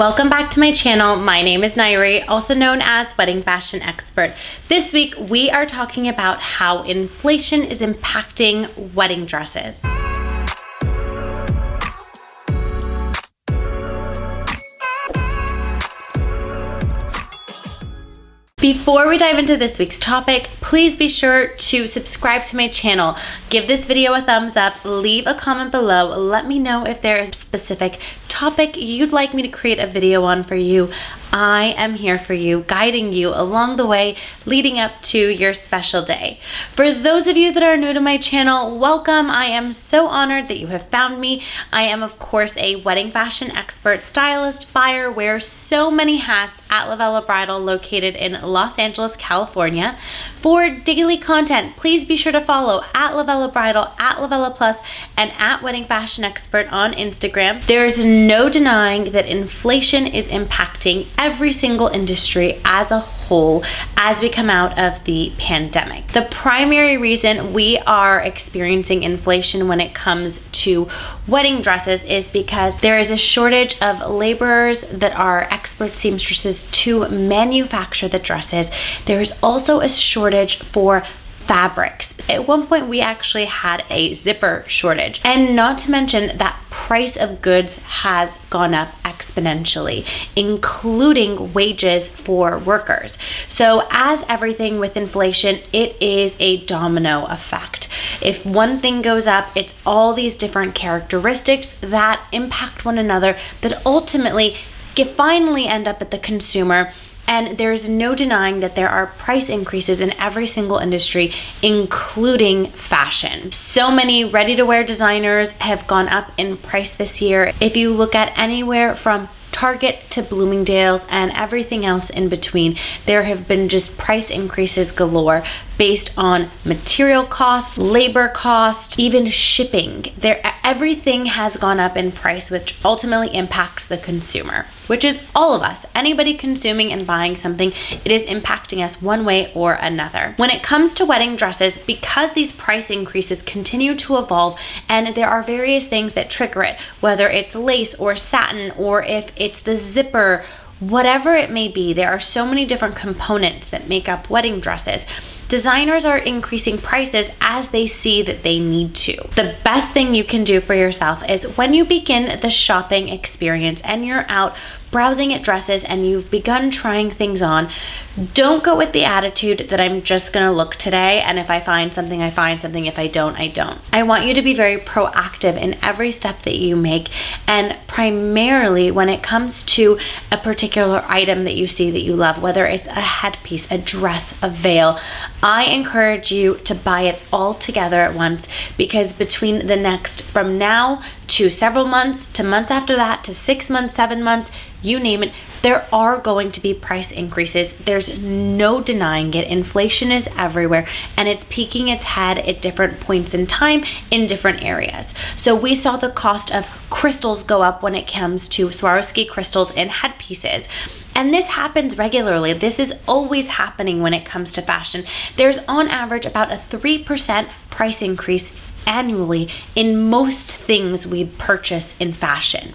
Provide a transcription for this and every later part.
Welcome back to my channel. My name is Nayri, also known as Wedding Fashion Expert. This week, we are talking about how inflation is impacting wedding dresses. Before we dive into this week's topic, please be sure to subscribe to my channel. Give this video a thumbs up, leave a comment below, let me know if there is a specific topic you'd like me to create a video on for you. I am here for you, guiding you along the way, leading up to your special day. For those of you that are new to my channel, welcome. I am so honored that you have found me. I am, of course, a wedding fashion expert, stylist, buyer, wears so many hats at LOVELLA Bridal, located in Los Angeles, California. For daily content, please be sure to follow at LOVELLA Bridal, at LOVELLA Plus, and at Wedding Fashion Expert on Instagram. There's no denying that inflation is impacting every single industry as a whole as we come out of the pandemic. The primary reason we are experiencing inflation when it comes to wedding dresses is because there is a shortage of laborers that are expert seamstresses to manufacture the dresses. There is also a shortage for fabrics. At one point, we actually had a zipper shortage. And not to mention that price of goods has gone up exponentially, including wages for workers. So as everything with inflation, it is a domino effect. If one thing goes up, it's all these different characteristics that impact one another that ultimately finally end up at the consumer. And there's no denying that there are price increases in every single industry, including fashion. So many ready-to-wear designers have gone up in price this year. If you look at anywhere from Target to Bloomingdale's and everything else in between, there have been just price increases galore based on material cost, labor cost, even shipping. Everything has gone up in price, which ultimately impacts the consumer, which is all of us. Anybody consuming and buying something, it is impacting us one way or another. When it comes to wedding dresses, because these price increases continue to evolve and there are various things that trigger it, whether it's lace or satin or if it's the zipper, whatever it may be, there are so many different components that make up wedding dresses. Designers are increasing prices as they see that they need to. The best thing you can do for yourself is when you begin the shopping experience and you're out browsing at dresses and you've begun trying things on, don't go with the attitude that I'm just gonna look today, and if I find something, I find something. If I don't, I don't. I want you to be very proactive in every step that you make, and primarily when it comes to a particular item that you see that you love, whether it's a headpiece, a dress, a veil, I encourage you to buy it all together at once, because between the next, from now to several months, to months after that, to 6 months, 7 months, you name it, there are going to be price increases. There's no denying it. Inflation is everywhere and it's peaking its head at different points in time in different areas. So we saw the cost of crystals go up when it comes to Swarovski crystals and headpieces. And this happens regularly. This is always happening when it comes to fashion. There's on average about a 3% price increase annually in most things we purchase in fashion.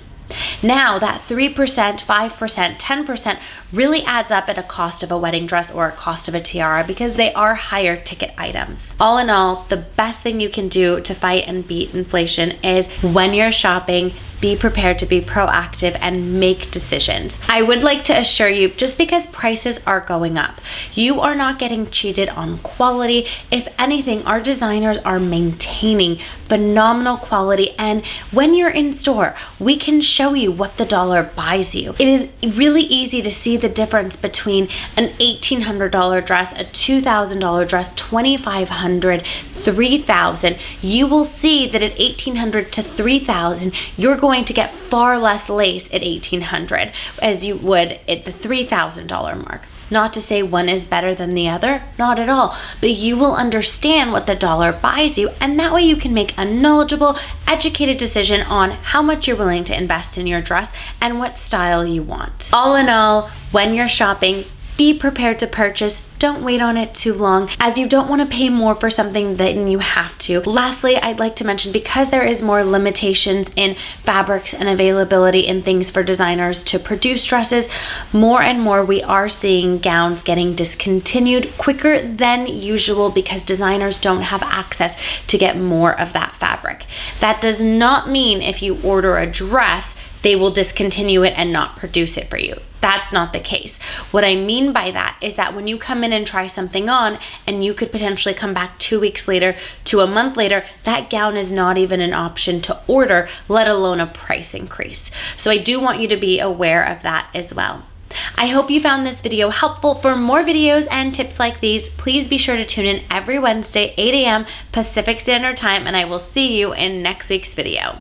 Now that 3%, 5%, 10% really adds up at a cost of a wedding dress or a cost of a tiara, because they are higher ticket items. All in all, the best thing you can do to fight and beat inflation is when you're shopping, be prepared to be proactive and make decisions. I would like to assure you, just because prices are going up, you are not getting cheated on quality. If anything, our designers are maintaining phenomenal quality, and when you're in store, we can show you what the dollar buys you. It is really easy to see the difference between an $1,800 dress, a $2,000 dress, $2,500, $3,000. You will see that at $1,800 to $3,000, you're going to get far less lace at $1,800 as you would at the $3,000 mark. Not to say one is better than the other, not at all, but you will understand what the dollar buys you, and that way you can make a knowledgeable, educated decision on how much you're willing to invest in your dress and what style you want. All in all, when you're shopping, be prepared to purchase. Don't wait on it too long, as you don't want to pay more for something than you have to. Lastly, I'd like to mention, because there is more limitations in fabrics and availability in things for designers to produce dresses, more and more we are seeing gowns getting discontinued quicker than usual because designers don't have access to get more of that fabric. That does not mean if you order a dress, they will discontinue it and not produce it for you. That's not the case. What I mean by that is that when you come in and try something on, and you could potentially come back 2 weeks later to a month later, that gown is not even an option to order, let alone a price increase. So I do want you to be aware of that as well. I hope you found this video helpful. For more videos and tips like these, please be sure to tune in every Wednesday, 8 a.m. Pacific Standard Time, and I will see you in next week's video.